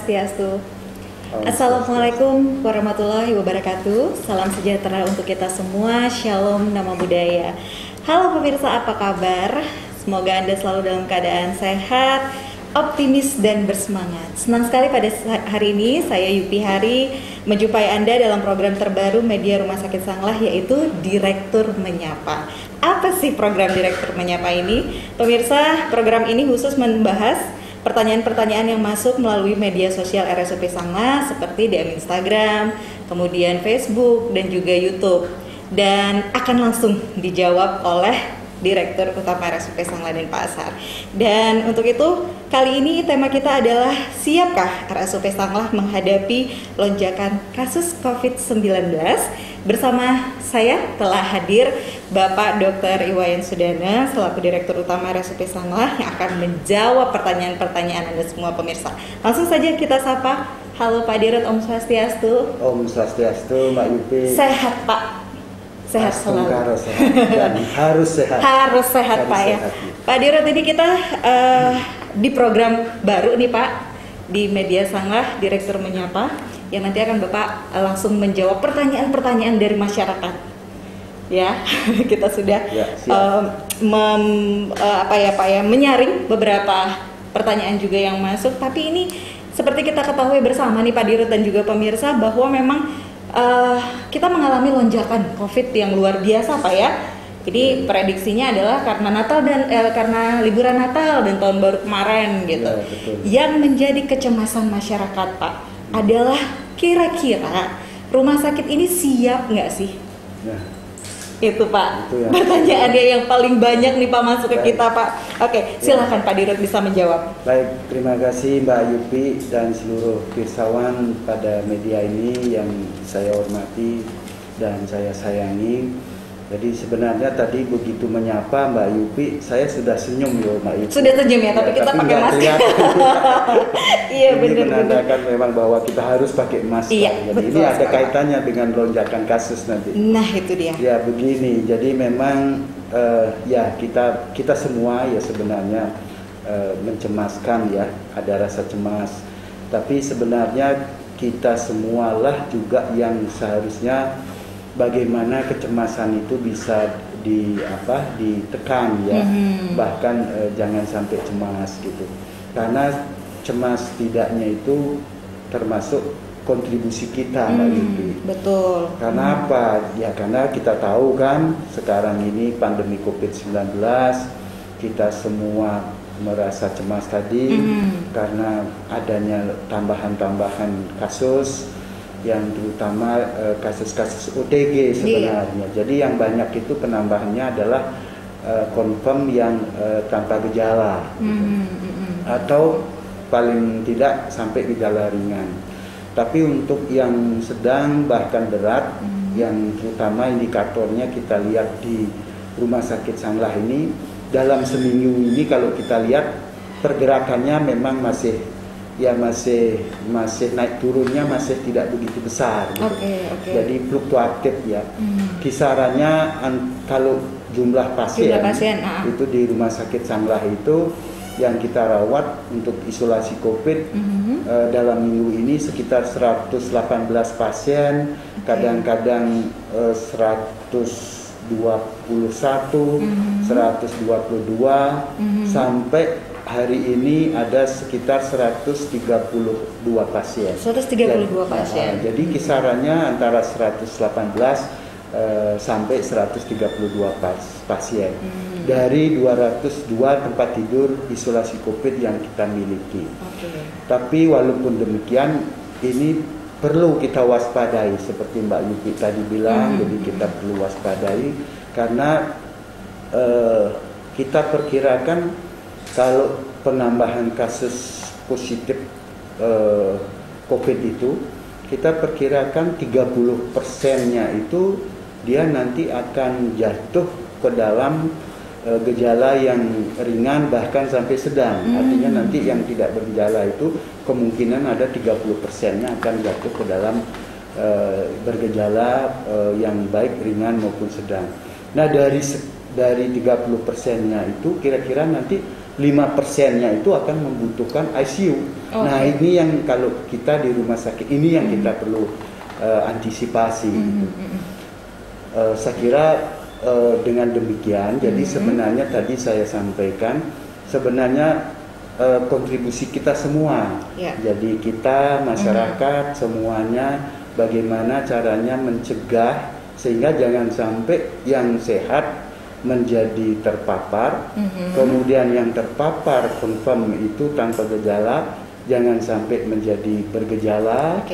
Swastiastu. Assalamualaikum warahmatullahi wabarakatuh. Salam sejahtera untuk kita semua. Shalom, nama budaya. Halo pemirsa, apa kabar? Semoga Anda selalu dalam keadaan sehat, optimis dan bersemangat. Senang sekali pada hari ini saya Yupi Hari menjumpai Anda dalam program terbaru media Rumah Sakit Sanglah, yaitu Direktur Menyapa. Apa sih program Direktur Menyapa ini? Pemirsa, program ini khusus membahas pertanyaan-pertanyaan yang masuk melalui media sosial RSUP Sanglah seperti DM Instagram, kemudian Facebook dan juga YouTube, dan akan langsung dijawab oleh Direktur Utama RSUP Sanglah Denpasar. Dan untuk itu kali ini tema kita adalah siapkah RSUP Sanglah menghadapi lonjakan kasus COVID-19? Bersama saya telah hadir Bapak Dr. Iwayan Sudana selaku Direktur Utama RSUP Sanglah yang akan menjawab pertanyaan-pertanyaan Anda semua pemirsa. Langsung saja kita sapa. Halo Pak Dirut, Om Swastiastu. Om Swastiastu, Mbak Yupi. Sehat Pak? Sehat selalu. Sehat. Dan harus sehat. Harus sehat Pak ya. Pak Dirut, ini kita di program baru nih Pak di media Sanglah, Direktur Menyapa, yang nanti akan Bapak langsung menjawab pertanyaan-pertanyaan dari masyarakat. Ya, kita sudah menyaring beberapa pertanyaan juga yang masuk. Tapi ini seperti kita ketahui bersama nih Pak Dirut dan juga pemirsa bahwa memang kita mengalami lonjakan COVID yang luar biasa Pak ya. Jadi prediksinya adalah karena Natal dan karena liburan Natal dan tahun baru kemarin gitu. Ya, yang menjadi kecemasan masyarakat Pak adalah kira-kira rumah sakit ini siap nggak sih? Ya. Itu Pak, itu pertanyaannya yang paling banyak nih Pak masuk ke kita Pak. Oke, silakan Pak Dirut bisa menjawab. Baik, terima kasih Mbak Yupi dan seluruh pirsawan pada media ini yang saya hormati dan saya sayangi. Jadi sebenarnya tadi begitu menyapa Mbak Yupi, saya sudah senyum loh Mbak Yupi. Sudah senyum ya, tapi kita pakai masker. Iya benar. Menandakan memang bahwa kita harus pakai masker. Iya, jadi ini ada kaitannya dengan lonjakan kasus nanti. Nah itu dia. Ya begini, jadi memang kita semua ya sebenarnya mencemaskan ya, ada rasa cemas. Tapi sebenarnya kita semualah juga yang seharusnya bagaimana kecemasan itu bisa ditekan ya, bahkan jangan sampai cemas gitu, karena cemas tidaknya itu termasuk kontribusi kita Mbak Yupi. Betul. Karena apa? Ya karena kita tahu kan sekarang ini pandemi COVID-19, kita semua merasa cemas tadi karena adanya tambahan-tambahan kasus yang terutama kasus-kasus OTG sebenarnya. Jadi yang banyak itu penambahannya adalah confirm yang tanpa gejala atau paling tidak sampai gejala ringan. Tapi untuk yang sedang bahkan berat, yang terutama indikatornya kita lihat di Rumah Sakit Sanglah ini, dalam seminggu ini kalau kita lihat pergerakannya memang masih naik turunnya masih tidak begitu besar gitu. Jadi fluktuatif ya. Kisarannya kalau jumlah pasien itu di Rumah Sakit Sanglah itu yang kita rawat untuk isolasi COVID dalam minggu ini sekitar 118 pasien, kadang-kadang 121, 122 sampai hari ini ada sekitar 132 pasien. 132 pasien. Jadi kisarannya antara 118 sampai 132 pasien dari 202 tempat tidur isolasi COVID yang kita miliki. Tapi walaupun demikian, ini perlu kita waspadai seperti Mbak Yupi tadi bilang. Jadi kita perlu waspadai karena kita perkirakan kalau penambahan kasus positif COVID itu, kita perkirakan 30%-nya itu dia nanti akan jatuh ke dalam gejala yang ringan bahkan sampai sedang. Artinya nanti yang tidak bergejala itu kemungkinan ada 30%-nya akan jatuh ke dalam bergejala yang baik ringan maupun sedang. Nah dari 30%-nya itu kira-kira nanti 5%-nya itu akan membutuhkan ICU. Nah, ini yang kalau kita di rumah sakit ini yang kita perlu antisipasi. Saya kira dengan demikian, jadi sebenarnya tadi saya sampaikan sebenarnya kontribusi kita semua. Jadi kita masyarakat semuanya bagaimana caranya mencegah sehingga jangan sampai yang sehat menjadi terpapar, kemudian yang terpapar confirm itu tanpa gejala, jangan sampai menjadi bergejala,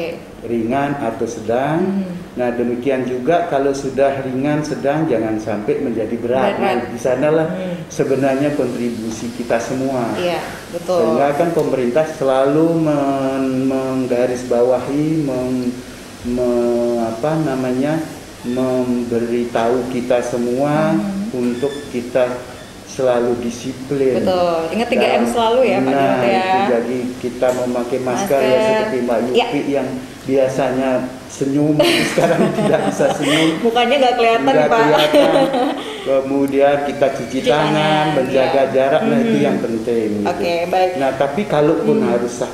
ringan atau sedang. Nah, demikian juga kalau sudah ringan sedang jangan sampai menjadi berat. Nah, di sanalah sebenarnya kontribusi kita semua. Betul. Sehingga kan pemerintah selalu menggarisbawahi, memberitahu kita semua untuk kita selalu disiplin. Betul. Ingat 3M selalu ya Pak Dirut ya. Itu jadi kita memakai masker ya seperti Mbak Yupi yang biasanya senyum sekarang tidak bisa senyum. Mukanya nggak kelihatan nggak Pak. Kelihatan. Kemudian kita cuci tangan, menjaga jarak, nah itu yang penting. Baik. Nah, tapi kalaupun harus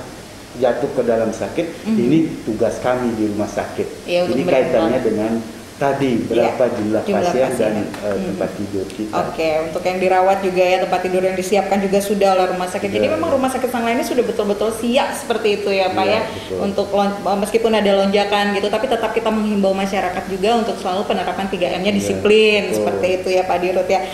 jatuh ke dalam sakit, ini tugas kami di rumah sakit. Ini kaitannya dengan tadi berapa jumlah pasien dan tempat tidur kita. Untuk yang dirawat juga ya, tempat tidur yang disiapkan juga sudah oleh rumah sakit. Jadi memang rumah sakit Sanglah ini sudah betul-betul siap seperti itu ya Pak ya. Betul. Untuk meskipun ada lonjakan gitu, tapi tetap kita menghimbau masyarakat juga untuk selalu penerapan 3M-nya disiplin seperti itu ya Pak Dirut ya.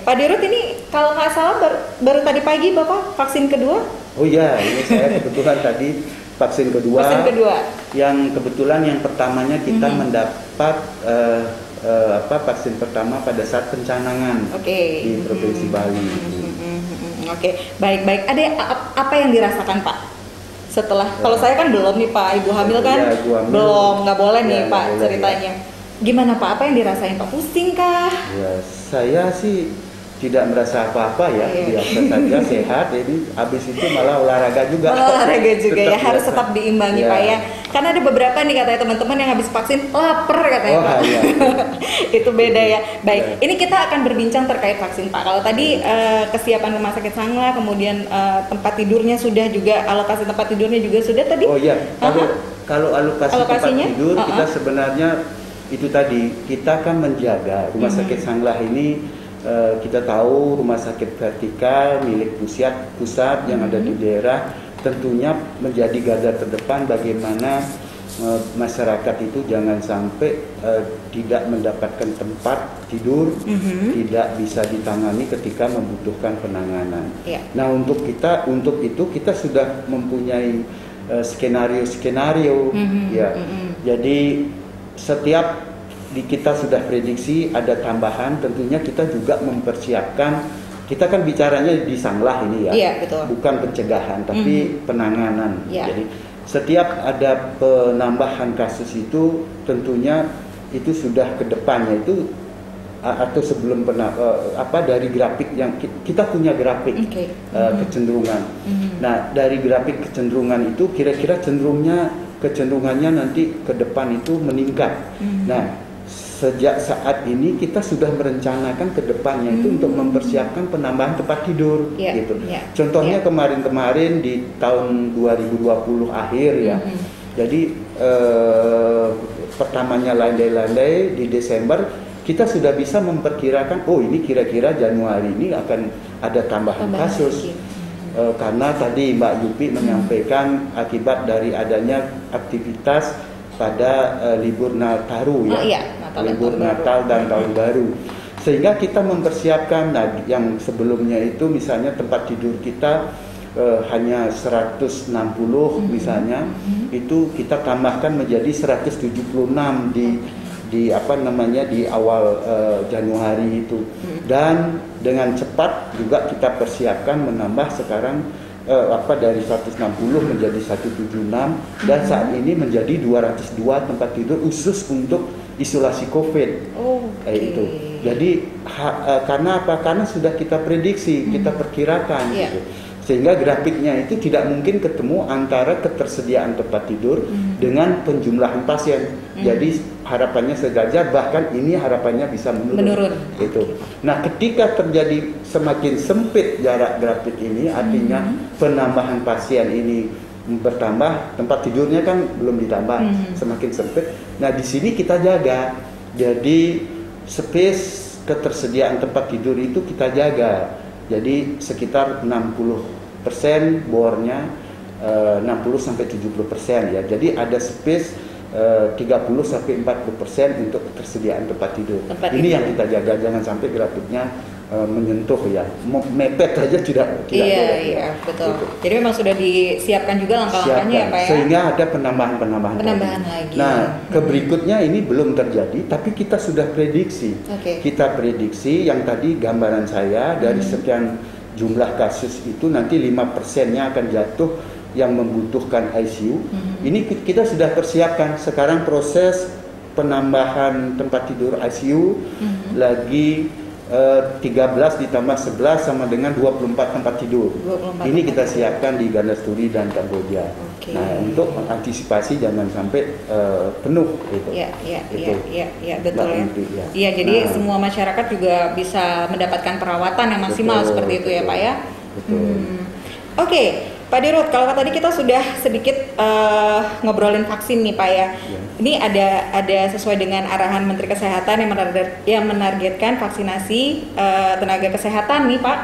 Pak Dirut ini kalau nggak salah baru tadi pagi Bapak vaksin kedua? Oh iya, ini saya kebetulan tadi vaksin kedua. Yang kebetulan yang pertamanya kita mendapat vaksin pertama pada saat pencanangan di Provinsi Bali. Baik. Ada apa yang dirasakan Pak? Setelah kalau saya kan belum nih Pak, ibu hamil kan belum, nggak boleh nih Pak ceritanya. Gimana Pak? Apa yang dirasain Pak? Pusing kah? Ya, saya sih tidak merasa apa-apa ya, biasa saja, sehat. Jadi habis itu malah olahraga juga. Ya, harus tetap diimbangi Pak ya. Karena ada beberapa nih katanya teman-teman yang habis vaksin lapar katanya Pak. Itu beda ya. Baik, ini kita akan berbincang terkait vaksin Pak. Kalau tadi kesiapan rumah sakit Sanglah, kemudian tempat tidurnya sudah juga, alokasi tempat tidurnya juga sudah tadi. Kalau alokasi tempat tidur kita sebenarnya itu tadi kita kan menjaga rumah sakit Sanglah ini. Kita tahu rumah sakit vertikal milik pusat yang ada di daerah tentunya menjadi garda terdepan bagaimana masyarakat itu jangan sampai tidak mendapatkan tempat tidur, tidak bisa ditangani ketika membutuhkan penanganan. Nah, untuk itu kita sudah mempunyai skenario ya. Jadi setiap kita sudah prediksi ada tambahan, tentunya kita juga mempersiapkan. Kita kan bicaranya di Sanglah ini ya, bukan pencegahan tapi penanganan. Jadi setiap ada penambahan kasus itu tentunya itu sudah ke depannya itu atau sebelum dari grafik yang kita punya grafik kecenderungan. Nah, dari grafik kecenderungan itu kira-kira kecenderungannya nanti ke depan itu meningkat. Nah, sejak saat ini kita sudah merencanakan ke depannya itu untuk mempersiapkan penambahan tempat tidur gitu. Contohnya kemarin-kemarin di tahun 2020 akhir ya. Jadi pertamanya landai-landai di Desember kita sudah bisa memperkirakan ini kira-kira Januari ini akan ada tambahan kasus. Karena tadi Mbak Yupi menyampaikan akibat dari adanya aktivitas pada libur Nataru libur Natal dan Tahun Baru, sehingga kita mempersiapkan. Nah, yang sebelumnya itu misalnya tempat tidur kita hanya 160 misalnya, itu kita tambahkan menjadi 176 di awal Januari itu, dan dengan cepat juga kita persiapkan menambah sekarang dari 160 menjadi 176 dan saat ini menjadi 202 tempat tidur khusus untuk isolasi COVID. Itu. Jadi karena apa? Karena sudah kita prediksi, kita perkirakan gitu. Sehingga grafiknya itu tidak mungkin ketemu antara ketersediaan tempat tidur dengan penjumlahan pasien. Jadi harapannya sejajar, bahkan ini harapannya bisa menurun. Itu. Nah, ketika terjadi semakin sempit jarak grafik ini, artinya penambahan pasien ini bertambah, tempat tidurnya kan belum ditambah, semakin sempit. Nah, di sini kita jaga. Jadi space ketersediaan tempat tidur itu kita jaga. Jadi sekitar 60% bornya 60-70% ya. Jadi ada space 30-40% untuk ketersediaan tempat tidur. Ini yang kita jaga, jangan sampai grafiknya menyentuh ya, mepet aja tidak boleh. Iya, betul. Gitu. Jadi memang sudah disiapkan juga langkah-langkahnya ya Pak ya. Sehingga ada penambahan lagi. Nah, berikutnya ini belum terjadi, tapi kita sudah prediksi. Kita prediksi yang tadi gambaran saya dari sekian jumlah kasus itu nanti 5%-nya akan jatuh yang membutuhkan ICU. Ini kita sudah persiapkan. Sekarang proses penambahan tempat tidur ICU lagi 13 ditambah 11 sama dengan 24 tempat tidur. Ini kita siapkan di Gandasturi dan Kamboja. Nah, untuk mengantisipasi jangan sampai penuh gitu. Iya, betul ya. Iya, jadi semua masyarakat juga bisa mendapatkan perawatan yang maksimal seperti itu ya Pak ya. Oke. Pak Dirut, kalau tadi kita sudah sedikit ngobrolin vaksin nih Pak ya. Ini ada sesuai dengan arahan Menteri Kesehatan yang menargetkan vaksinasi tenaga kesehatan nih Pak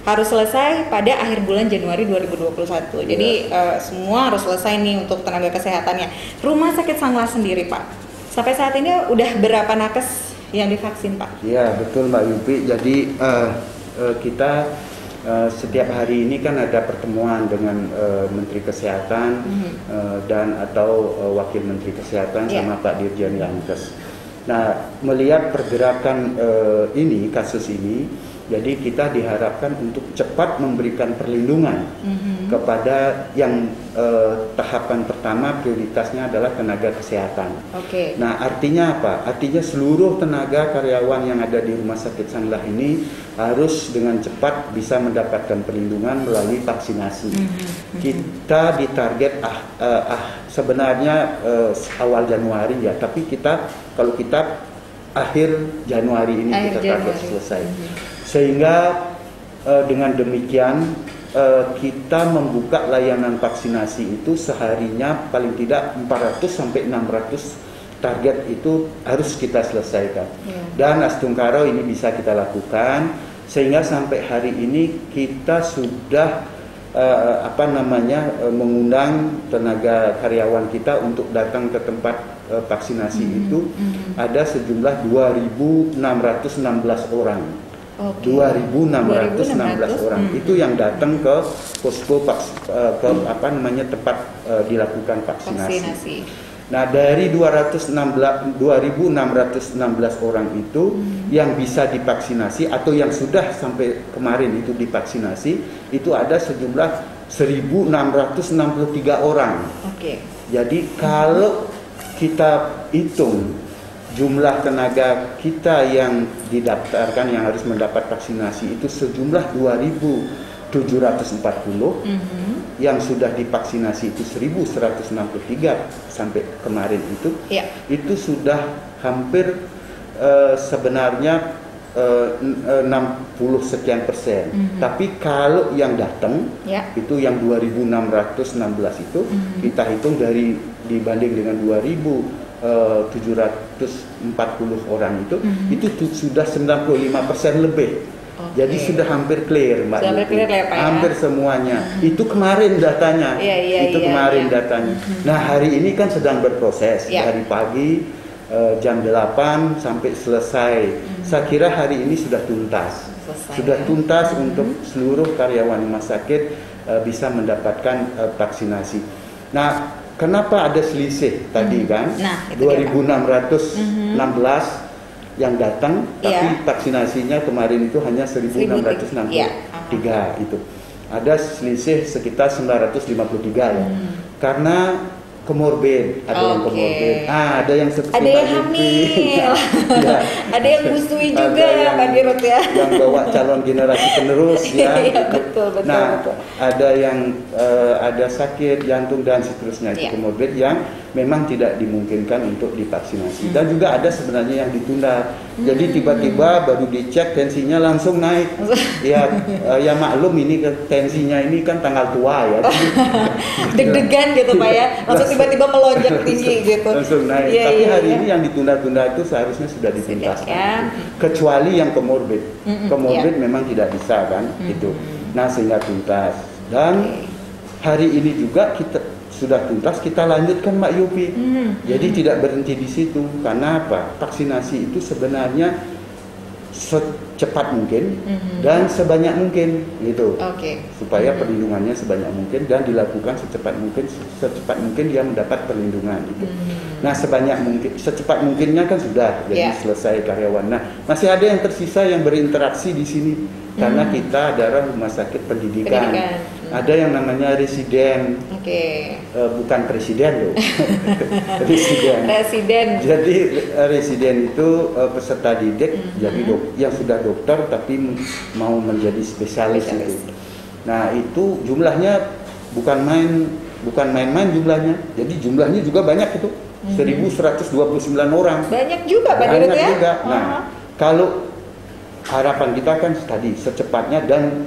harus selesai pada akhir bulan Januari 2021. Jadi semua harus selesai nih untuk tenaga kesehatannya. Rumah Sakit Sanglah sendiri Pak, sampai saat ini udah berapa nakes yang divaksin Pak? Iya betul Mbak Yupi. Jadi kita setiap hari ini kan ada pertemuan dengan Menteri Kesehatan dan atau Wakil Menteri Kesehatan sama Pak Dirjen Yankes. Nah, melihat pergerakan ini, kasus ini, jadi kita diharapkan untuk cepat memberikan perlindungan kepada yang tahapan pertama prioritasnya adalah tenaga kesehatan. Nah, artinya apa? Artinya seluruh tenaga karyawan yang ada di Rumah Sakit Sanglah ini harus dengan cepat bisa mendapatkan perlindungan melalui vaksinasi. Kita ditarget sebenarnya awal Januari ya, tapi kalau kita akhir Januari ini kita target selesai. Sehingga dengan demikian kita membuka layanan vaksinasi itu seharinya paling tidak 400 sampai 600 target itu harus kita selesaikan. Dan Astungkaro ini bisa kita lakukan sehingga sampai hari ini kita sudah mengundang tenaga karyawan kita untuk datang ke tempat vaksinasi itu ada sejumlah 2.616 orang. 2.616 orang itu yang datang ke posko tempat dilakukan vaksinasi. Nah, dari 2.616 orang itu yang bisa divaksinasi atau yang sudah sampai kemarin itu divaksinasi itu ada sejumlah 1.663 orang. Jadi kalau kita hitung jumlah tenaga kita yang didaftarkan yang harus mendapat vaksinasi itu sejumlah 2.740, yang sudah divaksinasi itu 1.163 sampai kemarin itu sudah hampir sebenarnya 60 sekian persen. Tapi kalau yang datang itu yang 2.616 itu kita hitung dibanding dengan 2.740 orang itu sudah 95% lebih. Jadi sudah hampir clear Mbak. Hampir semuanya. Itu kemarin datanya. Datanya. Nah, hari ini kan sedang berproses dari pagi jam 8 sampai selesai. Saya kira hari ini sudah tuntas. Untuk seluruh karyawan rumah sakit bisa mendapatkan vaksinasi. Nah, kenapa ada selisih tadi kan? 2.616 yang datang, tapi vaksinasinya kemarin itu hanya 1.663 itu. Ada selisih sekitar 953 ya. Karena komorbid, ada yang komorbid, ada yang seperti ada yang hamil, ya. Ada yang busui juga ya Pak Dirut ya, yang bawa calon generasi penerus ya. Iya, betul. Nah, ada yang ada sakit jantung dan seterusnya, itu komorbid yang memang tidak dimungkinkan untuk divaksinasi. Dan juga ada sebenarnya yang ditunda. Jadi tiba-tiba baru dicek tensinya langsung naik. Ya, ya maklum ini tensinya ini kan tanggal tua ya. Deg-degan gitu Pak ya. Langsung tiba-tiba melonjak tinggi gitu. Langsung naik. Tapi hari ini yang ditunda-tunda itu seharusnya sudah dituntaskan. Ya. Kecuali yang komorbid. Komorbid memang tidak bisa kan itu. Nah, sehingga tuntas. Dan hari ini juga kita sudah tuntas, kita lanjutkan Mbak Yupi. Jadi tidak berhenti di situ. Karena apa? Vaksinasi itu sebenarnya secepat mungkin dan sebanyak mungkin gitu. Supaya perlindungannya sebanyak mungkin dan dilakukan secepat mungkin dia mendapat perlindungan gitu. Nah, sebanyak mungkin, secepat mungkinnya kan sudah jadi selesai karyawan. Nah, masih ada yang tersisa yang berinteraksi di sini karena kita adalah rumah sakit pendidikan. Ada yang namanya residen, bukan presiden loh. Residen. Jadi residen itu peserta didik, jadi yang sudah dokter tapi mau menjadi spesialis itu. Nah, itu jumlahnya bukan main-main jumlahnya. Jadi jumlahnya juga banyak itu. 1.129 orang. Banyak juga Pak Dirut ya. Juga. Nah, kalau harapan kita kan tadi secepatnya dan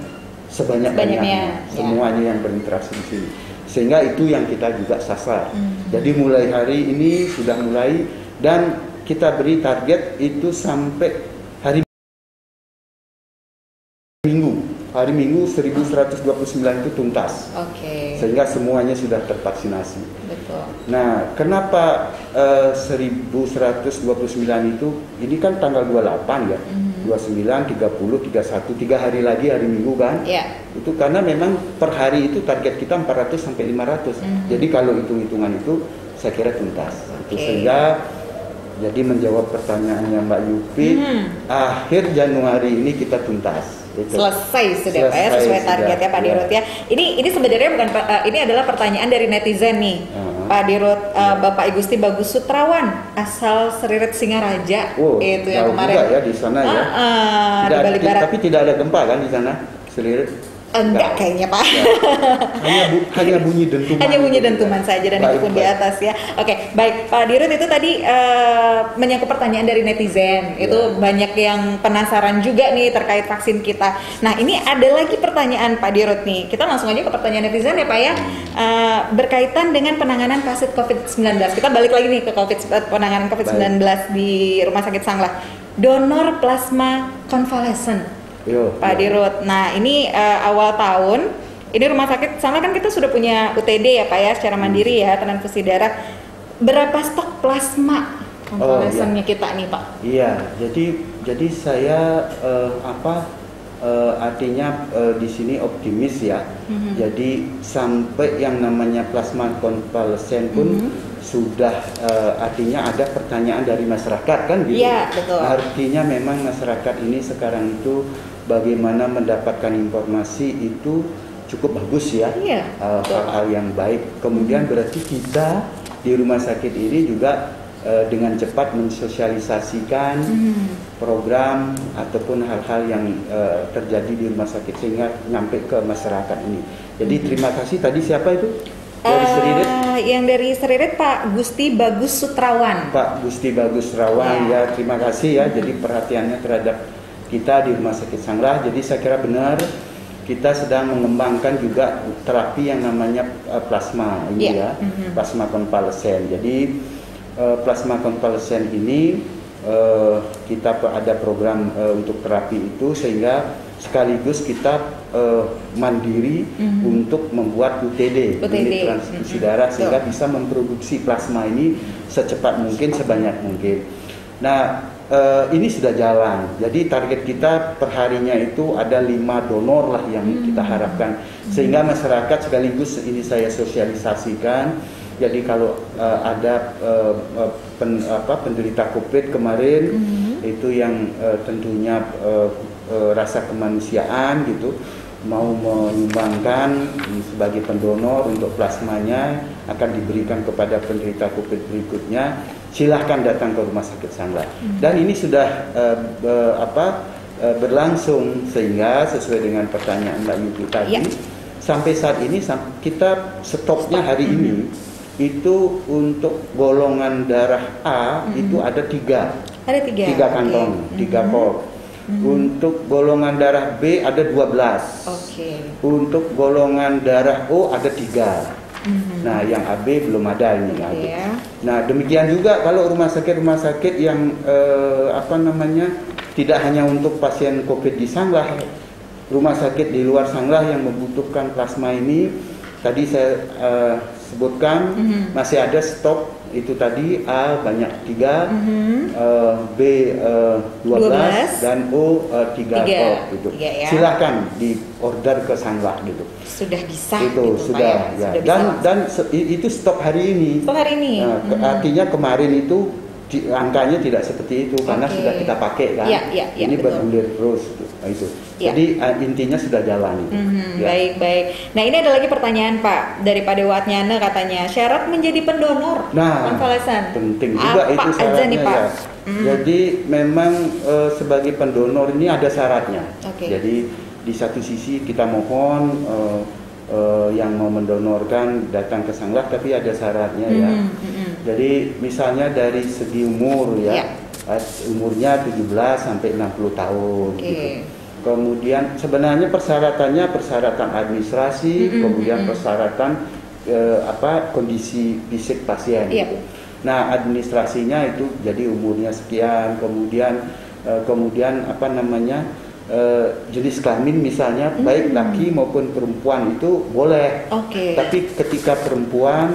sebanyak-banyaknya semuanya yang berinteraksi di sini, sehingga itu yang kita juga sasar. Jadi mulai hari ini sudah mulai dan kita beri target itu sampai hari Minggu 1129 itu tuntas. Sehingga semuanya sudah tervaksinasi. Betul. Nah, kenapa 1129 itu ini kan tanggal 28 ya. 29, 30, 31, 3 hari lagi hari Minggu kan? Itu karena memang per hari itu target kita 400 sampai 500. Jadi kalau hitung-hitungan itu saya kira tuntas. Itu sehingga jadi menjawab pertanyaannya Mbak Yupi, akhir Januari ini kita tuntas. Selesai sudah Pak ya, sesuai target ya Pak Dirut ya. Ini sebenarnya bukan ini adalah pertanyaan dari netizen nih. Pak Dirut, Bapak Igusti Bagus Sutrawan, asal Seriret Singaraja. Itu yang kemarin juga ya di sana ya. Di Bali Barat. Tapi tidak ada gempa kan di sana, Seriret? Enggak kayaknya Pak. Hanya bunyi dentuman. Hanya bunyi dentuman saja dan itu pun di atas ya. Oke, baik Pak Dirut, itu tadi menyangkut pertanyaan dari netizen. Itu banyak yang penasaran juga nih terkait vaksin kita. Nah, ini ada lagi pertanyaan Pak Dirut nih. Kita langsung aja ke pertanyaan netizen ya Pak ya. Berkaitan dengan penanganan kasus COVID-19. Kita balik lagi nih ke penanganan COVID-19 di Rumah Sakit Sanglah. Donor plasma konvalesen. Pak Dirut. Nah, ini awal tahun, ini rumah sakit sana kan kita sudah punya UTD ya Pak ya, secara mandiri ya, transfusi darah. Berapa stok plasma konvalesennya kita nih Pak? Iya, jadi saya artinya di sini optimis ya. Jadi sampai yang namanya plasma konvalesen pun sudah artinya ada pertanyaan dari masyarakat kan gitu. Iya, betul. Artinya memang masyarakat ini sekarang itu bagaimana mendapatkan informasi itu cukup bagus ya. Hal-hal yang baik. Kemudian berarti kita di rumah sakit ini juga dengan cepat mensosialisasikan program ataupun hal-hal yang terjadi di rumah sakit sehingga nyampe ke masyarakat ini. Jadi terima kasih. Tadi siapa itu? Dari Seriret? Yang dari Seriret Pak Gusti Bagus Sutrawan. Pak Gusti Bagus Sutrawan ya, terima kasih ya. Jadi perhatiannya terhadap kita di Rumah Sakit Sanglah. Jadi saya kira benar kita sedang mengembangkan juga terapi yang namanya plasma ini ya, plasma konvalesen. Jadi plasma konvalesen ini kita ada program untuk terapi itu sehingga sekaligus kita mandiri untuk membuat UTD, unit transfusi darah, sehingga bisa memproduksi plasma ini secepat mungkin, sebanyak mungkin. Nah, ini sudah jalan. Jadi target kita perharinya itu ada 5 donor lah yang kita harapkan. Sehingga masyarakat sekaligus ini saya sosialisasikan. Jadi kalau ada penderita COVID kemarin itu yang tentunya rasa kemanusiaan gitu, mau menyumbangkan sebagai pendonor untuk plasmanya akan diberikan kepada penderita COVID berikutnya, silahkan datang ke Rumah Sakit Sanglah. Dan ini sudah berlangsung, sehingga sesuai dengan pertanyaan Mbak Yuki tadi, sampai saat ini kita stopnya hari ini itu untuk golongan darah A itu ada tiga kantong, tiga port. Untuk golongan darah B ada 12. Untuk golongan darah O ada 3. Nah, yang AB belum ada ini. Nah, demikian juga kalau rumah sakit yang tidak hanya untuk pasien COVID di Sanglah, rumah sakit di luar Sanglah yang membutuhkan plasma ini, tadi saya sebutkan masih ada stok itu tadi, A banyak 3, B 12 dan O 3 gitu. Silakan di order ke Sanglah gitu. Sudah bisa itu gitu, sudah, Pak, ya. dan itu stok hari ini. Artinya kemarin itu angkanya tidak seperti itu karena sudah kita pakai kan. Ini bergulir terus itu. Jadi intinya sudah jalan itu. Baik. Nah, ini ada lagi pertanyaan Pak dari Pak Dewatnyana, katanya syarat menjadi pendonor konvalesen. Penting juga itu syaratnya ya. Jadi memang sebagai pendonor ini ada syaratnya. Jadi di satu sisi kita mohon yang mau mendonorkan datang ke Sanglah, tapi ada syaratnya ya. Jadi misalnya dari segi umur ya, umurnya 17 sampai 60 tahun gitu. Kemudian sebenarnya persyaratan administrasi, kemudian persyaratan kondisi fisik pasien gitu. Nah, administrasinya itu jadi umurnya sekian, kemudian jenis kelamin misalnya baik laki maupun perempuan itu boleh. Tapi ketika perempuan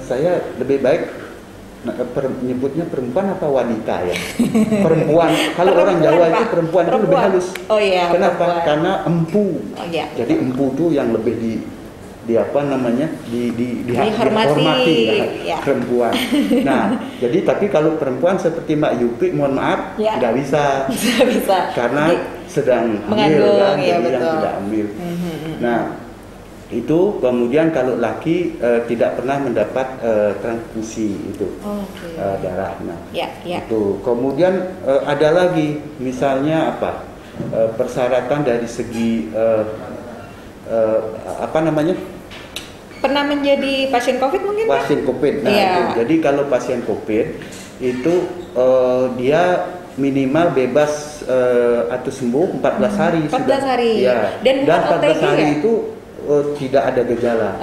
saya lebih baik menyebutnya perempuan apa wanita ya? Perempuan. Kalau orang Jawa itu perempuan itu lebih halus. Kenapa? Perempuan. Karena empu. Jadi empu itu yang lebih dihormati perempuan. Nah, jadi tapi kalau perempuan seperti Mbak Yupi, mohon maaf, nggak bisa. Karena sedang mengandung, kan, jadi yang tidak hamil. Nah, itu kemudian kalau laki tidak pernah mendapat transfusi itu darah. Nah, itu kemudian ada lagi misalnya persyaratan dari segi pernah menjadi pasien COVID mungkin? Pasien COVID. Nah, jadi kalau pasien COVID itu dia minimal bebas atau sembuh 14 hari 14 hari. Dan 14 hari itu tidak ada gejala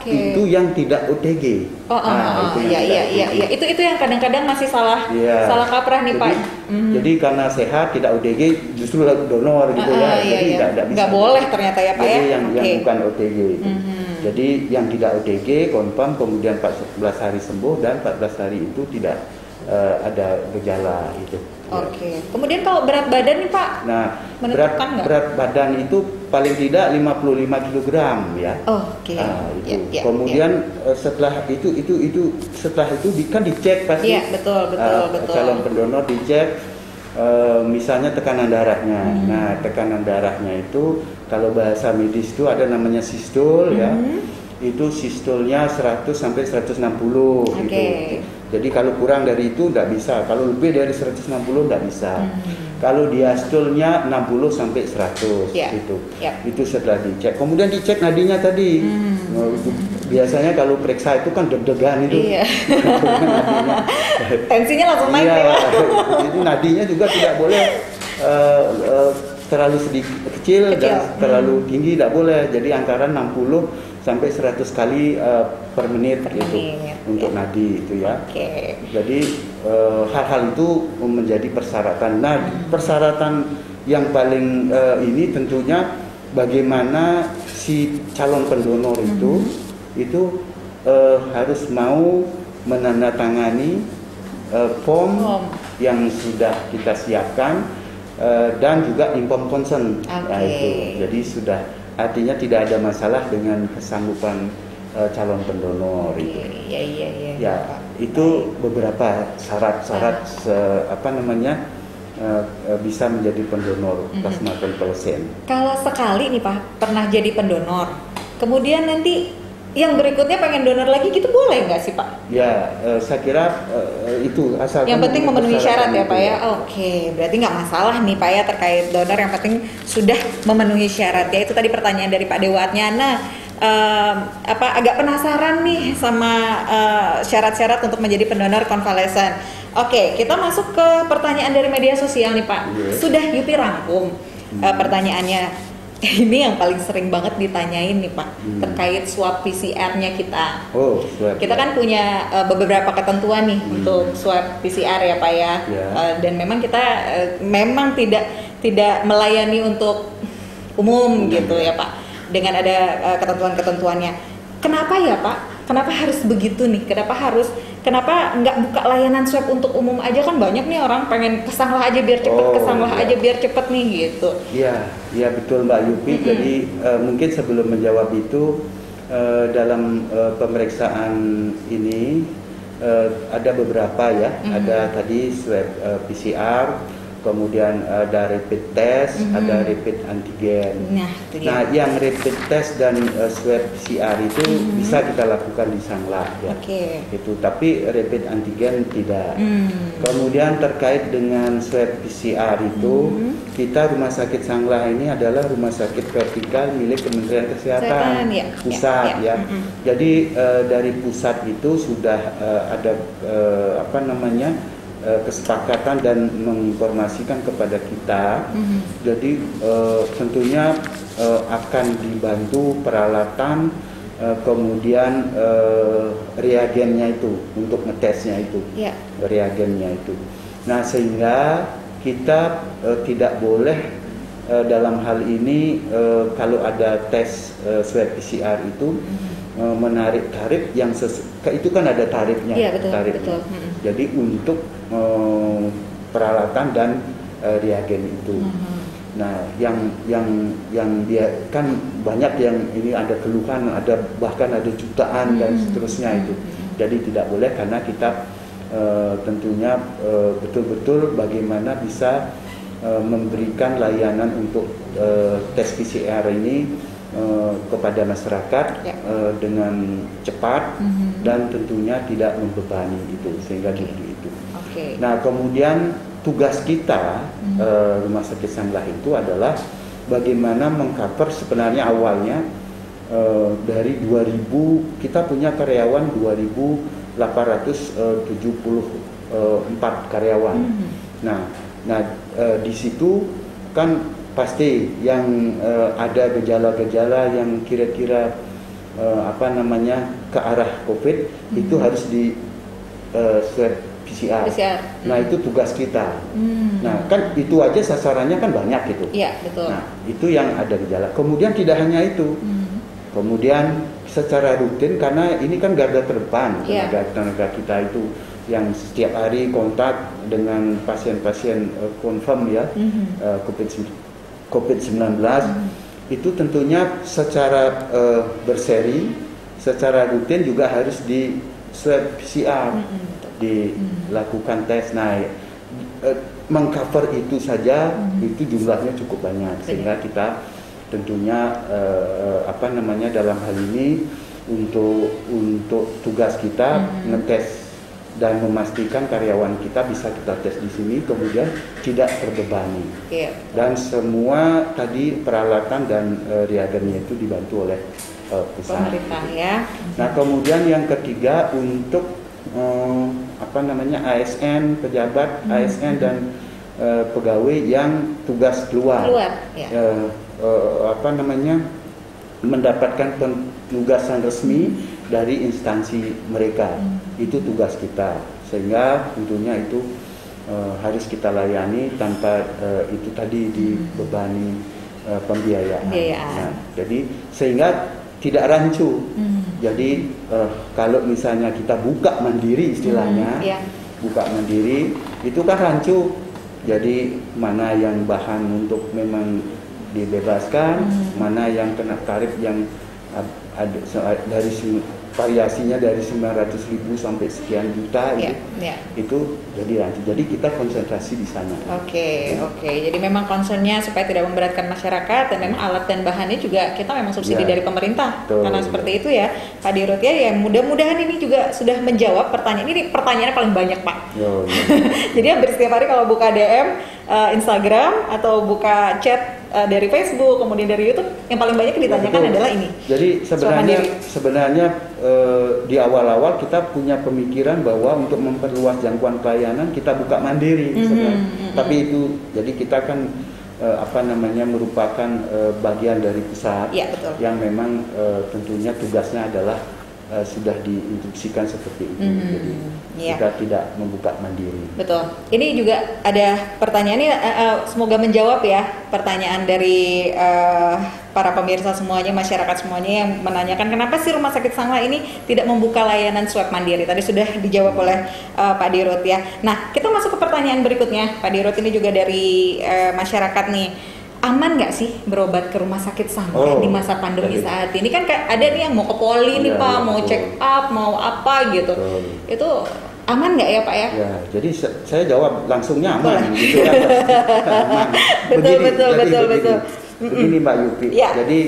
itu yang tidak OTG. Itu yang kadang-kadang masih salah kaprah nih, Pak. Jadi karena sehat tidak OTG justru donor gitu jadi tidak bisa. Nggak boleh ternyata ya, Pak. Jadi yang bukan OTG itu. Jadi yang tidak OTG confirm kemudian 14 hari sembuh dan 14 hari itu tidak ada gejala itu. Kemudian kalau berat badan nih, Pak? Nah, berat badan itu paling tidak 55 kg ya. Kemudian setelah itu kan dicek pasti. Betul. Calon pendonor dicek misalnya tekanan darahnya. Nah, tekanan darahnya itu kalau bahasa medis itu ada namanya sistol ya. Itu sistolnya 100 sampai 160 gitu. Jadi kalau kurang dari itu tidak bisa, kalau lebih dari 160 tidak bisa. Kalau diastolnya 60 sampai 100 gitu. Itu setelah dicek. Kemudian dicek nadinya tadi. Biasanya kalau periksa itu kan deg-degan itu. Tensinya langsung naik ya. Itu nadinya juga tidak boleh terlalu sedikit kecil dan terlalu tinggi tidak boleh. Jadi antara 60 sampai 100 kali per menit gitu untuk nadi itu ya. Jadi hal-hal itu menjadi persyaratan. Nah, persyaratan yang paling ini tentunya bagaimana si calon pendonor itu harus mau menandatangani form yang sudah kita siapkan dan juga inform consent. Nah, itu. Jadi sudah artinya tidak ada masalah dengan kesanggupan calon pendonor itu. Itu beberapa syarat-syarat bisa menjadi pendonor plasma konvalesen. Kalau sekali nih Pak pernah jadi pendonor, kemudian nanti yang berikutnya pengen donor lagi gitu boleh nggak sih Pak? Ya, saya kira itu asal. Yang penting memenuhi syarat ya Pak ya. Oke, berarti nggak masalah nih Pak ya terkait donor, yang penting sudah memenuhi syarat ya. Itu tadi pertanyaan dari Pak Dewatnya. Nah, agak penasaran nih sama syarat-syarat untuk menjadi pendonor konvalesen. Oke, kita masuk ke pertanyaan dari media sosial nih Pak. Sudah Yupi rangkum pertanyaannya. Ini yang paling sering banget ditanyain nih Pak, terkait swab PCR-nya kita. Oh, swab. Kita kan punya beberapa ketentuan nih untuk swab PCR ya Pak ya. Dan memang kita memang tidak melayani untuk umum gitu ya Pak. Dengan ada ketentuan-ketentuannya. Kenapa ya Pak? Kenapa harus begitu nih? Kenapa nggak buka layanan swab untuk umum aja? Kan banyak nih orang pengen kesanglah aja biar cepet, aja biar cepet nih gitu. Iya betul Mbak Yupi. Jadi mungkin sebelum menjawab itu dalam pemeriksaan ini ada beberapa ya. Ada tadi swab PCR, kemudian ada rapid test, ada rapid antigen. Nah, yang rapid test dan swab PCR itu bisa kita lakukan di Sanglah ya. Itu, tapi rapid antigen tidak. Kemudian terkait dengan swab PCR itu, kita Rumah Sakit Sanglah ini adalah rumah sakit vertikal milik Kementerian Kesehatan pusat ya. Jadi dari pusat itu sudah ada kesepakatan dan menginformasikan kepada kita. Jadi tentunya akan dibantu peralatan, kemudian reagennya itu untuk ngetesnya itu, reagennya itu. Nah, sehingga kita tidak boleh dalam hal ini kalau ada tes swab PCR itu menarik tarif yang itu kan ada tarifnya. Betul. Jadi untuk peralatan dan reagen itu. Nah, yang dia kan banyak yang ini ada keluhan, bahkan ada jutaan dan seterusnya itu. Jadi tidak boleh, karena kita tentunya betul-betul bagaimana bisa memberikan layanan untuk tes PCR ini kepada masyarakat dengan cepat dan tentunya tidak membebani itu, sehingga diri itu. Nah, kemudian tugas kita Rumah Sakit Sanglah itu adalah bagaimana mengcover sebenarnya awalnya dari 2000 kita punya karyawan 2.874 karyawan. Nah di situ kan pasti yang ada gejala-gejala yang kira-kira ke arah COVID itu harus di swab PCR. Nah, itu tugas kita. Nah, kan itu aja sasarannya kan banyak gitu. Iya, betul. Nah, itu yang ada gejala. Kemudian tidak hanya itu. Kemudian secara rutin, karena ini kan garda terdepan tenaga kita itu yang setiap hari kontak dengan pasien-pasien confirm ya COVID-19, itu tentunya secara berseri, secara rutin juga harus di swab PCR, dilakukan tes. Nah, mengcover itu saja itu jumlahnya cukup banyak, sehingga kita tentunya dalam hal ini untuk tugas kita ngetes dan memastikan karyawan kita bisa kita tes di sini, kemudian tidak terbebani. Dan semua tadi peralatan dan reagennya itu dibantu oleh pusat. Pemerintah ya. Nah, kemudian yang ketiga untuk ASN, pejabat ASN dan pegawai yang tugas keluar mendapatkan penugasan resmi dari instansi mereka. Itu tugas kita, sehingga tentunya itu harus kita layani tanpa itu tadi dibebani pembiayaan. Nah, jadi sehingga tidak rancu. Jadi kalau misalnya kita buka mandiri istilahnya, buka mandiri itu kan rancu. Jadi mana yang bahan untuk memang dibebaskan, mana yang kena tarif yang ada dari variasinya dari 900.000 sampai sekian juta itu jadi nanti. Jadi kita konsentrasi di sana. Oke. Jadi memang concernnya supaya tidak memberatkan masyarakat dan memang alat dan bahannya juga kita memang subsidi dari pemerintah. Betul. Karena seperti itu ya Pak Dirut ya. Mudah-mudahan ini juga sudah menjawab pertanyaan. Ini pertanyaannya paling banyak Pak. Jadi hampir setiap hari kalau buka DM Instagram atau buka chat dari Facebook, kemudian dari YouTube, yang paling banyak ditanyakan adalah ini. Jadi sebenarnya di awal-awal kita punya pemikiran bahwa untuk memperluas jangkauan pelayanan kita buka mandiri sebenarnya. Tapi itu jadi kita kan merupakan bagian dari pusat yang memang tentunya tugasnya adalah sudah diinstruksikan seperti itu. Jadi kita tidak membuka mandiri. Betul. Ini juga ada pertanyaan ini semoga menjawab ya pertanyaan dari para pemirsa semuanya, masyarakat semuanya yang menanyakan kenapa sih Rumah Sakit Sanglah ini tidak membuka layanan swab mandiri. Tadi sudah dijawab oleh Pak Dirut ya. Nah, kita masuk ke pertanyaan berikutnya. Pak Dirut, ini juga dari masyarakat nih. Aman nggak sih berobat ke Rumah Sakit Sanglah di masa pandemi saat ini? Kan ada nih yang mau ke poli nih Pak, mau check up, mau apa gitu. Itu aman nggak ya Pak ya? Ya, jadi saya jawab langsungnya aman. Gitu kan. Aman. Betul. Begini Mbak Yupi, jadi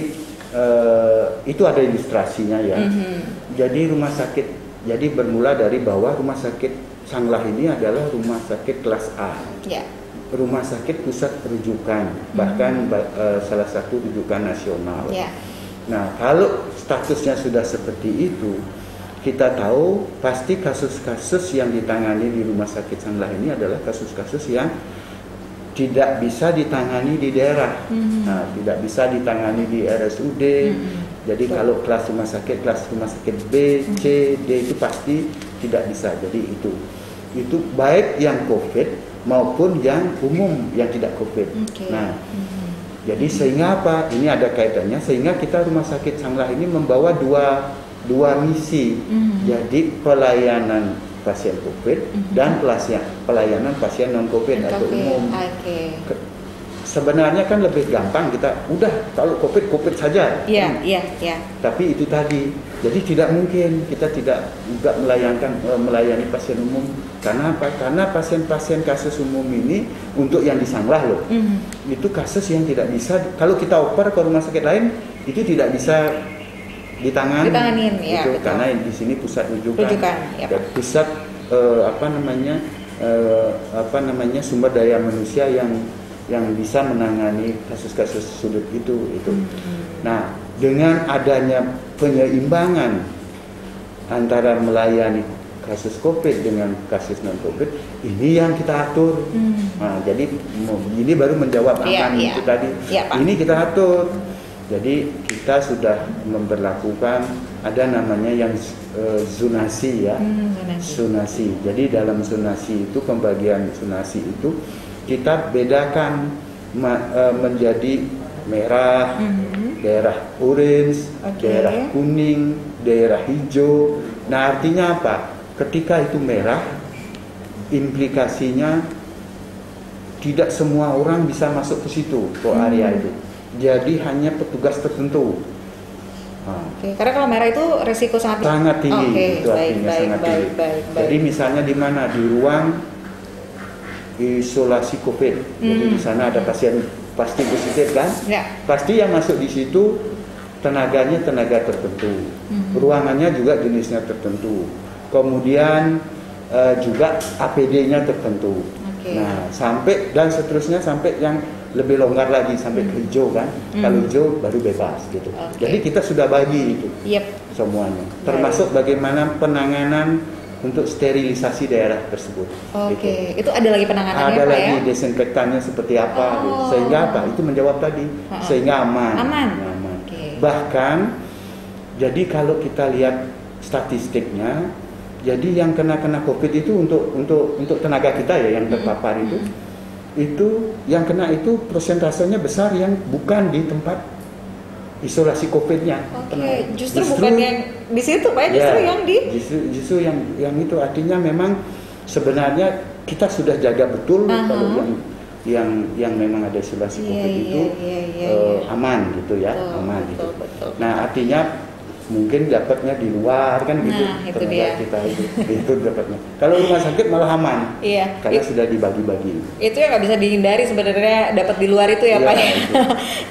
itu ada ilustrasinya ya. Jadi rumah sakit, jadi bermula dari bahwa Rumah Sakit Sanglah ini adalah rumah sakit kelas A. Rumah sakit pusat rujukan, bahkan salah satu rujukan nasional. Nah, kalau statusnya sudah seperti itu, kita tahu pasti kasus-kasus yang ditangani di Rumah Sakit Sanglah ini adalah kasus-kasus yang tidak bisa ditangani di daerah, tidak bisa ditangani di RSUD. Jadi kalau kelas rumah sakit B, C, D itu pasti tidak bisa. Jadi itu baik yang COVID maupun yang umum yang tidak COVID. Nah, jadi sehingga apa? Ini ada kaitannya sehingga kita Rumah Sakit Sanglah ini membawa dua misi. Jadi pelayanan pasien COVID dan pelayanan pasien non COVID atau umum. Sebenarnya kan lebih gampang kita kalau COVID saja. Tapi itu tadi, jadi tidak mungkin kita tidak juga melayani pasien umum. Karena apa? Karena pasien-pasien kasus umum ini untuk yang di Sanglah loh, itu kasus yang tidak bisa. Kalau kita oper ke rumah sakit lain itu tidak bisa ditanganin gitu, karena di sini pusat rujukan pusat sumber daya manusia yang bisa menangani kasus-kasus sulit itu. Nah, dengan adanya penyeimbangan antara melayani kasus COVID dengan kasus non COVID, ini yang kita atur. Nah, jadi ini baru menjawab aman itu tadi. Ini kita atur. Jadi kita sudah memberlakukan ada namanya yang zonasi ya. Zonasi. Jadi dalam zonasi itu, pembagian zonasi itu kita bedakan menjadi merah, daerah orange, daerah kuning, daerah hijau. Nah, artinya apa? Ketika itu merah, implikasinya tidak semua orang bisa masuk ke situ, ke area itu. Jadi hanya petugas tertentu. Karena kalau merah itu resiko sangat tinggi. Itu artinya sangat tinggi. Jadi misalnya di mana? Di ruang isolasi COVID. Jadi di sana ada pasien pasti positif kan? Pasti yang masuk di situ tenaganya tenaga tertentu. Ruangannya juga jenisnya tertentu. Kemudian juga APD-nya tertentu. Nah, sampai dan seterusnya sampai yang lebih longgar lagi sampai ke hijau kan. Kalau hijau baru bebas gitu. Jadi kita sudah bagi itu semuanya. Termasuk bagaimana penanganan untuk sterilisasi daerah tersebut. Gitu. Itu ada lagi penanganannya ada Pak lagi ya? Desinfektannya seperti apa gitu. Sehingga apa? Itu menjawab tadi. Sehingga aman. Bahkan jadi kalau kita lihat statistiknya, jadi yang kena COVID itu untuk tenaga kita ya yang terpapar itu yang kena itu persentasenya besar yang bukan di tempat isolasi COVID-nya. Justru bukan yang di situ Pak, justru yang di justru yang itu artinya memang sebenarnya kita sudah jaga betul kalau yang memang ada isolasi COVID itu aman gitu ya, aman gitu. Nah, artinya mungkin dapatnya di luar kan gitu. Nah, itu tenaga dia. kita itu dapatnya. Kalau rumah sakit malah aman. Iya. Karena sudah dibagi-bagi. Itu yang nggak bisa dihindari sebenarnya, dapat di luar itu ya Iya, Pak.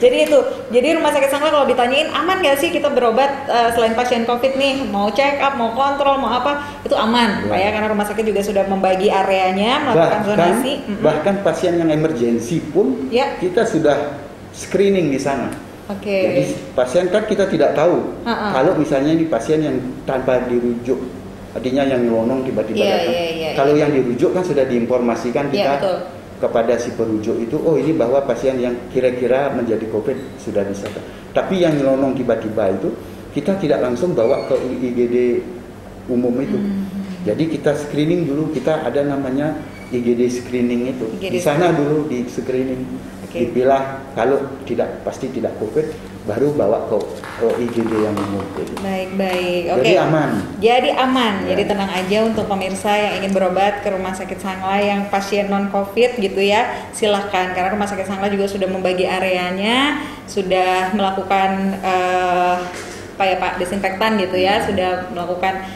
itu. Jadi rumah sakit Sangla kalau ditanyain aman nggak sih kita berobat selain pasien COVID nih, mau check up, mau kontrol, mau apa, itu aman Iya. Pak ya, karena rumah sakit juga sudah membagi areanya, melakukan zonasi. Bahkan pasien yang emergensi pun Ya. kita sudah screening di sana. Oke. Jadi pasien kan kita tidak tahu. Ha-ha. Kalau misalnya ini pasien yang tanpa dirujuk, artinya yang nyelonong tiba-tiba Iya, datang. iya. Kalau yang dirujuk kan sudah diinformasikan Iya, kita betul. kepada si perujuk itu, oh ini bahwa pasien yang kira-kira menjadi COVID sudah bisa. Tapi yang nyelonong tiba-tiba itu kita tidak langsung bawa ke IGD umum itu. Jadi kita screening dulu, kita ada namanya IGD screening itu. IGD Di sana dulu di screening, Oke. dipilah kalau pasti tidak COVID, baru bawa ke IGD yang umum. Baik. Oke. Jadi aman. Jadi aman. Ya. Jadi tenang aja untuk pemirsa yang ingin berobat ke Rumah Sakit Sangla yang pasien non COVID gitu ya. Silahkan, karena Rumah Sakit Sangla juga sudah membagi areanya, sudah melakukan apa ya Pak, desinfektan gitu ya, sudah melakukan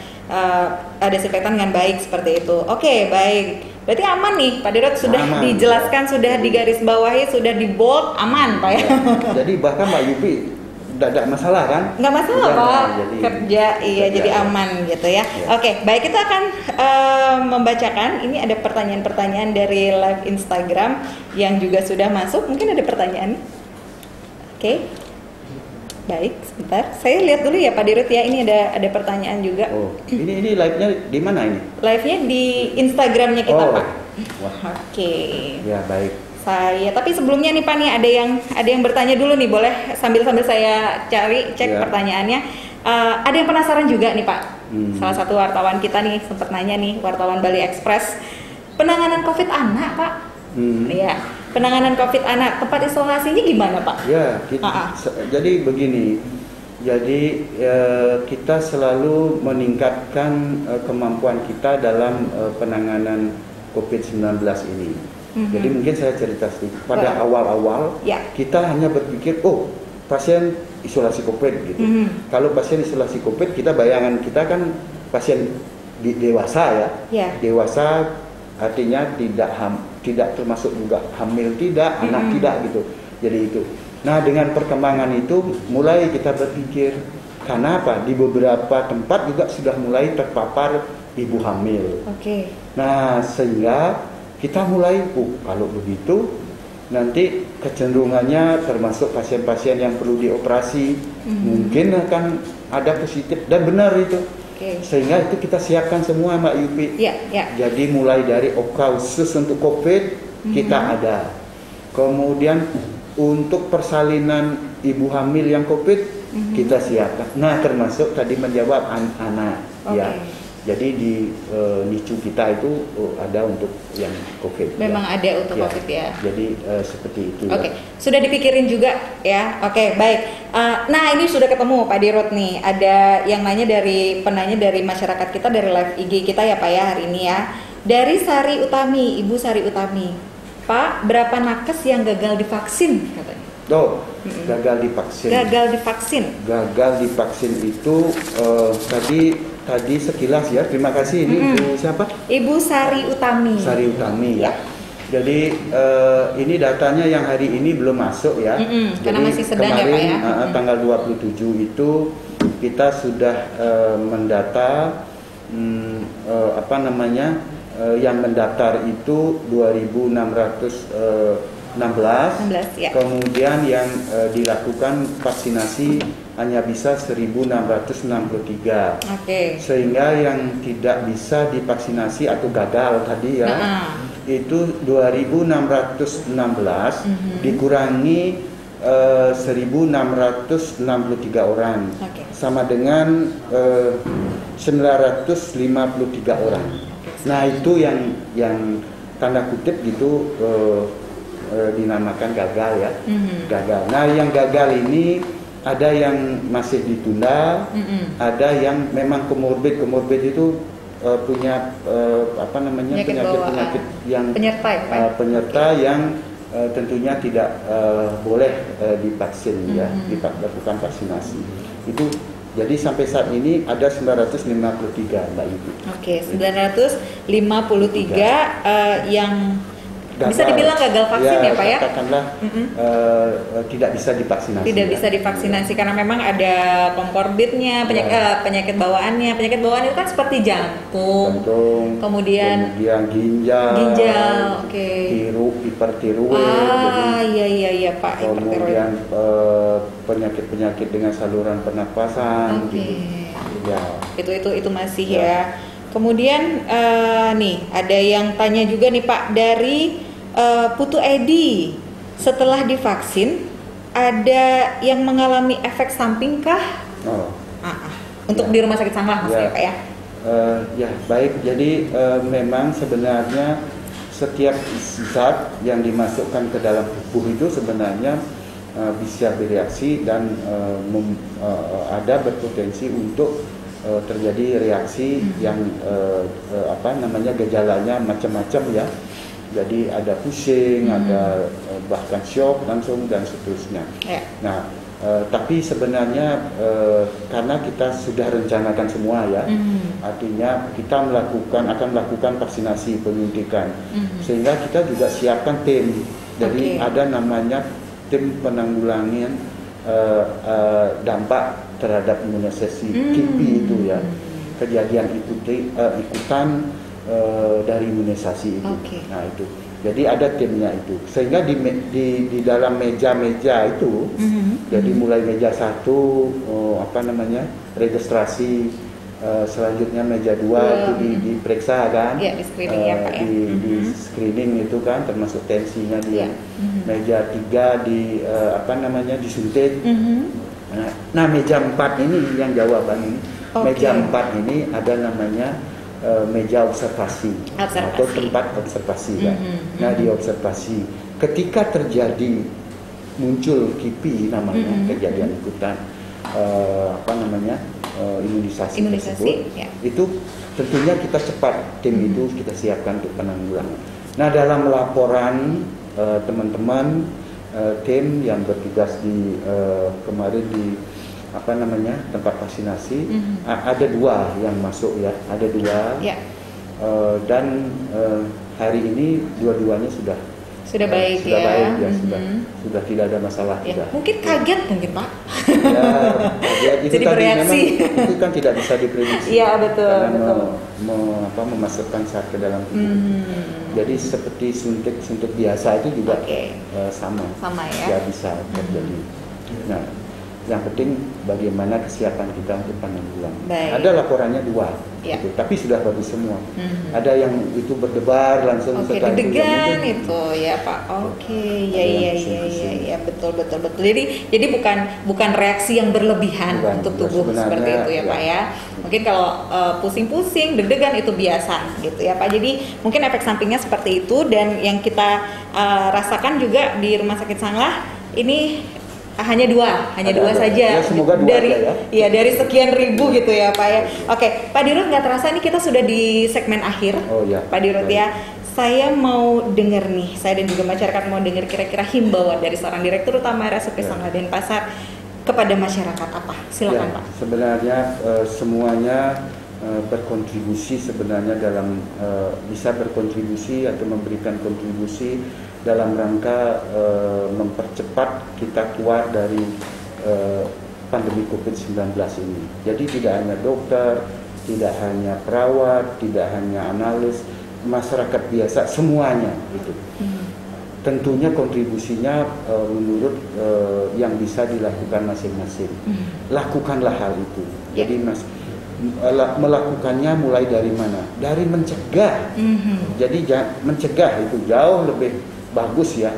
desinfektan dengan baik seperti itu. Oke, baik. Berarti aman nih, Pak Dirut sudah Aman. dijelaskan, sudah digarisbawahi, sudah di bold, aman Pak ya. Jadi bahkan Mbak Yupi tidak ada masalah kan? Nggak masalah Udah, Pak, jadi- kerja iya kerja, jadi ya. aman gitu ya. Ya. Oke, baik, kita akan membacakan, ini ada pertanyaan-pertanyaan dari live Instagram yang juga sudah masuk. Mungkin ada pertanyaan. Oke, baik, sebentar, saya lihat dulu ya Pak Dirut ya, ini ada pertanyaan juga. Oh, ini live-nya di mana ini? Live-nya di Instagramnya kita Oh, Pak. wah, Oke. ya baik. Tapi sebelumnya nih Pak nih ada yang bertanya dulu nih, boleh sambil saya cek Ya. pertanyaannya. Ada yang penasaran juga nih Pak. Salah satu wartawan kita nih sempat nanya nih, wartawan Bali Express, penanganan COVID anak Pak. Iya, penanganan COVID anak, tempat isolasinya gimana Pak? Ya, jadi begini. Jadi kita selalu meningkatkan kemampuan kita dalam penanganan COVID-19 ini. Jadi mungkin saya cerita sedikit. Pada awal-awal Ya. kita hanya berpikir, oh pasien isolasi COVID gitu. Kalau pasien isolasi COVID, kita bayangan kita kan pasien dewasa ya. Ya. Dewasa artinya tidak termasuk juga hamil tidak, anak tidak gitu. Jadi itu. Nah, dengan perkembangan itu mulai kita berpikir, karena apa? Di beberapa tempat juga sudah mulai terpapar ibu hamil. Oke. Nah, sehingga kita mulai, kalau begitu nanti kecenderungannya termasuk pasien-pasien yang perlu dioperasi mungkin akan ada positif, dan benar itu. Oke. Sehingga itu kita siapkan semua Mbak Yupi. Ya. Jadi mulai dari khusus untuk COVID kita ada. Kemudian untuk persalinan ibu hamil yang COVID kita siapkan. Nah, termasuk tadi menjawab anak ya. Jadi di NICU kita itu ada untuk yang COVID. Memang ya. ada untuk COVID ya. Jadi seperti itu. Oke, Ya. sudah dipikirin juga ya. Oke, baik. Nah, ini sudah ketemu Pak Dirut nih. Ada yang nanya penanya dari masyarakat kita, dari live IG kita ya Pak ya hari ini ya. Dari Sari Utami, Ibu Sari Utami. Pak, berapa nakes yang gagal divaksin katanya? Oh, gagal divaksin. Gagal divaksin. Gagal divaksin itu tadi sekilas ya. Terima kasih. Ini Ibu siapa? Ibu Sari Utami. Sari Utami ya. Ya. Jadi ini datanya yang hari ini belum masuk ya. Karena masih sedang ya, kemarin, Pak ya. tanggal 27 itu kita sudah mendata yang mendaftar itu 2.616. ya. Kemudian yang dilakukan vaksinasi hanya bisa 1.663. Oke. Sehingga yang tidak bisa divaksinasi atau gagal tadi ya, itu 2.616 dikurangi 1.663 orang, sama dengan 953 orang. Nah, itu yang tanda kutip gitu dinamakan gagal ya. Gagal. Nah, yang gagal ini ada yang masih ditunda, ada yang memang komorbid itu punya penyakit yang penyerta yang tentunya tidak boleh divaksin ya, dilakukan vaksinasi. Itu Jadi sampai saat ini ada 953 Mbak Ibu. Oke, 953 yang Gagal. bisa dibilang gagal vaksin ya Pak ya? Katakanlah tidak bisa divaksinasi. Tidak bisa divaksinasi karena memang ada komorbidnya, penyakit bawaannya. Penyakit bawaan itu kan seperti jantung, kemudian ginjal, oke. Hipertiroid. Iya Pak. Kemudian penyakit dengan saluran pernapasan. Oke. Gitu. Ya. Itu masih ya. Kemudian nih ada yang tanya juga nih Pak dari Putu Edi, setelah divaksin ada yang mengalami efek samping kah? Untuk di Rumah Sakit Sanglah maksudnya Pak ya? Ya baik, jadi memang sebenarnya setiap zat yang dimasukkan ke dalam tubuh itu sebenarnya bisa bereaksi dan ada berpotensi untuk terjadi reaksi yang gejalanya macam-macam ya. Jadi ada pusing, ada bahkan shock langsung dan seterusnya. Nah, tapi sebenarnya karena kita sudah rencanakan semua ya, artinya kita akan melakukan vaksinasi penyuntikan, sehingga kita juga siapkan tim. Jadi ada namanya tim penanggulangan dampak terhadap imunisasi KIPI itu ya, kejadian ikutan dari imunisasi itu. Nah itu, jadi ada timnya itu, sehingga di dalam meja-meja itu, jadi mulai meja 1 registrasi, selanjutnya meja 2 itu diperiksa kan, di screening ya Pak ya. Di screening itu kan termasuk tensinya dia. Meja 3 disuntik. Nah meja 4 ini yang jawaban ini. Meja 4 ini ada namanya meja observasi atau tempat observasi kan. Nah di observasi ketika terjadi muncul KIPI namanya, kejadian ikutan imunisasi tersebut, itu tentunya kita cepat tim itu kita siapkan untuk penanggulangan. Nah dalam laporan teman-teman tim yang bertugas di kemarin di tempat vaksinasi, ada 2 yang masuk ya, ada 2 dan hari ini dua-duanya sudah baik sudah ya. Baik ya, sudah tidak ada masalah juga. Mungkin kaget mungkin Pak. Kaget itu jadi tadi bereaksi. Memang itu kan tidak bisa diprediksi. Iya betul. Karena memasukkan zat ke dalam tubuh. Jadi seperti suntik biasa itu juga sama ya bisa terjadi. Nah yang penting bagaimana kesiapan kita untuk penanggulangan. Ada laporannya 2, gitu, tapi sudah bagus semua. Ada yang itu berdebar langsung setelah deg-degan itu ya Pak. Ya betul. Jadi bukan reaksi yang berlebihan untuk tubuh seperti itu ya Pak ya. Mungkin kalau pusing-pusing, deg-degan itu biasa gitu ya Pak. Jadi mungkin efek sampingnya seperti itu, dan yang kita rasakan juga di Rumah Sakit Sanglah ini hanya dua saja. Ya, semoga 2 dari sekian ribu gitu ya Pak ya. Oke, Pak Dirut, nggak terasa nih kita sudah di segmen akhir. Pak Dirut ya. Saya mau dengar nih, saya dan juga masyarakat mau dengar kira-kira himbauan dari seorang Direktur Utama RSUP Sanglah Denpasar kepada masyarakat apa? Silakan Pak. Sebenarnya semuanya berkontribusi sebenarnya dalam bisa berkontribusi atau memberikan kontribusi dalam rangka mempercepat kita keluar dari pandemi COVID-19 ini. Jadi tidak hanya dokter, tidak hanya perawat, tidak hanya analis, masyarakat biasa, semuanya itu. Tentunya kontribusinya menurut yang bisa dilakukan masing-masing. Lakukanlah hal itu. Jadi melakukannya mulai dari mana? Dari mencegah. Jadi mencegah itu jauh lebih bagus ya.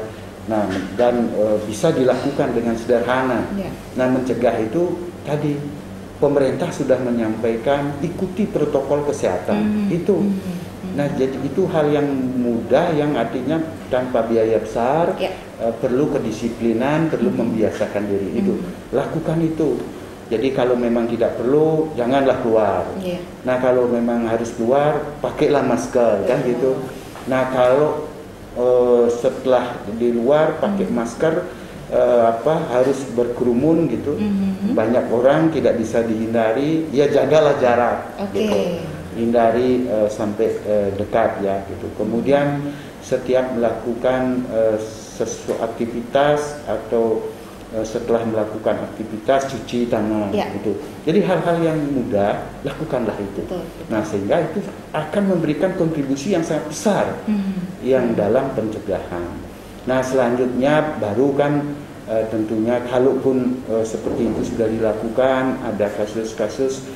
Nah, dan bisa dilakukan dengan sederhana. Nah, mencegah itu tadi pemerintah sudah menyampaikan ikuti protokol kesehatan. Itu. Nah, jadi itu hal yang mudah yang artinya tanpa biaya besar, perlu kedisiplinan, perlu membiasakan diri itu. Lakukan itu. Jadi kalau memang tidak perlu, janganlah keluar. Nah, kalau memang harus keluar, pakailah masker kan gitu. Nah, kalau setelah di luar pakai masker, harus berkerumun gitu, banyak orang tidak bisa dihindari, ya jagalah jarak, gitu. Hindari sampai dekat ya gitu. Kemudian setiap melakukan sesuatu aktivitas atau setelah melakukan aktivitas cuci tangan gitu. Jadi hal-hal yang mudah lakukanlah itu. Betul. Nah sehingga itu akan memberikan kontribusi yang sangat besar yang dalam pencegahan. Nah selanjutnya baru kan tentunya kalaupun seperti itu sudah dilakukan, ada kasus-kasus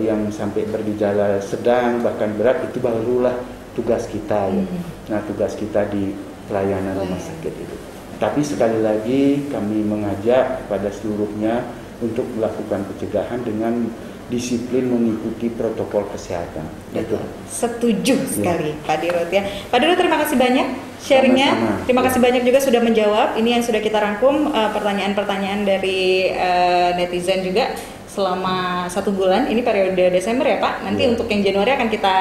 yang sampai bergejala sedang bahkan berat, itu barulah tugas kita ya. Nah tugas kita di pelayanan rumah sakit itu. Tapi sekali lagi kami mengajak kepada seluruhnya untuk melakukan pencegahan dengan disiplin mengikuti protokol kesehatan. Betul. Setuju sekali Pak Dirut ya. Pak Dirut terima kasih banyak sharingnya. Sama-sama. Terima kasih banyak juga sudah menjawab. Ini yang sudah kita rangkum pertanyaan-pertanyaan dari netizen juga selama 1 bulan. Ini periode Desember ya Pak. Nanti untuk yang Januari akan kita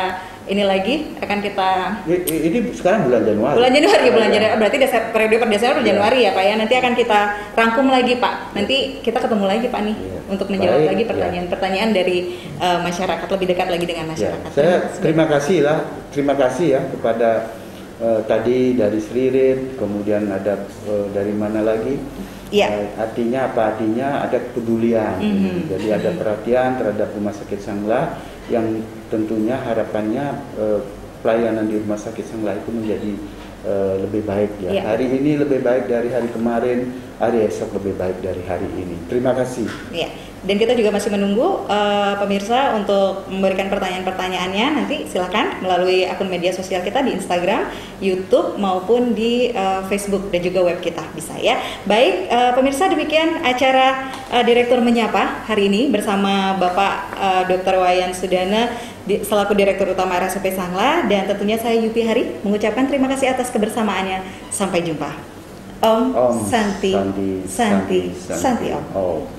ini lagi akan kita ini sekarang bulan Januari. Bulan Januari berarti periode per Desember Januari ya Pak ya. Nanti akan kita rangkum lagi Pak. Nanti kita ketemu lagi Pak nih untuk menjawab lagi pertanyaan-pertanyaan dari masyarakat, lebih dekat lagi dengan masyarakat. Saya terima kasih ya kepada tadi dari Sririt, kemudian ada dari mana lagi? Artinya apa? Artinya ada kepedulian. Jadi ada perhatian terhadap Rumah Sakit Sanglah yang tentunya harapannya pelayanan di Rumah Sakit Sanglah itu menjadi lebih baik ya. Hari ini lebih baik dari hari kemarin, hari esok lebih baik dari hari ini. Terima kasih. Dan kita juga masih menunggu pemirsa untuk memberikan pertanyaan-pertanyaannya. Nanti silakan melalui akun media sosial kita di Instagram, YouTube maupun di Facebook dan juga web kita bisa ya. Baik pemirsa, demikian acara Direktur Menyapa hari ini bersama Bapak Dr. Wayan Sudana selaku Direktur Utama RSUP Sanglah, dan tentunya saya Yupi Hari mengucapkan terima kasih atas kebersamaannya. Sampai jumpa. Om Santi Om.